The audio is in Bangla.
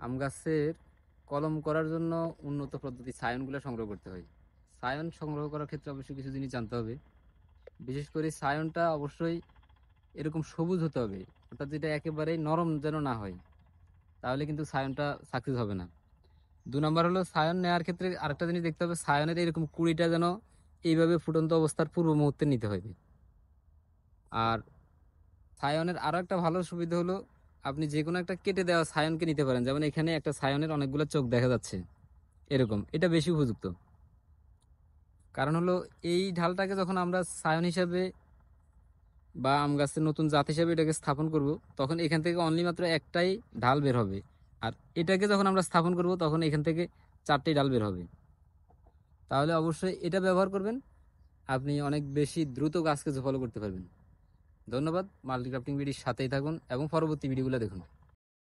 আম গাছের কলম করার জন্য উন্নত পদ্ধতি সায়নগুলো সংগ্রহ করতে হয়। সায়ন সংগ্রহ করার ক্ষেত্রে অবশ্যই কিছু জিনিস জানতে হবে। বিশেষ করে সায়নটা অবশ্যই এরকম সবুজ হতে হবে, অর্থাৎ যেটা একেবারেই নরম যেন না হয়, তাহলে কিন্তু সায়নটা সাকসেস হবে না। 2 নম্বর হলো সায়ন নেওয়ার ক্ষেত্রে আরেকটা জিনিস দেখতে হবে, সায়নের এরকম কুড়িটা যেন এইভাবে ফুটন্ত অবস্থার পূর্ব মুহূর্তে নিতে হবে। আর সায়নের আরো একটা ভালো সুবিধা হলো, আপনি যে কোনো একটা কেটে দেওয়া সায়নকে নিতে পারেন। যেমন এখানে একটা সায়নের অনেকগুলো চোখ দেখা যাচ্ছে, এরকম এটা বেশি উপযুক্ত। কারণ হলো এই ঢালটাকে যখন আমরা সায়ন হিসাবে বা আম গাছের নতুন জাত হিসাবে এটাকে স্থাপন করব, তখন এখান থেকে অনলি মাত্র একটাই ঢাল বের হবে। আর এটাকে যখন আমরা স্থাপন করব তখন এখান থেকে 4টি ডাল বের হবে। তাহলে অবশ্যই এটা ব্যবহার করবেন, আপনি অনেক বেশি দ্রুত গাছকে ফলো করতে পারবেন। ধন্যবাদ। মাল্টিক্রাফটিং ভিডিওর সাথেই থাকুন এবং পরবর্তী ভিডিওগুলো দেখুন।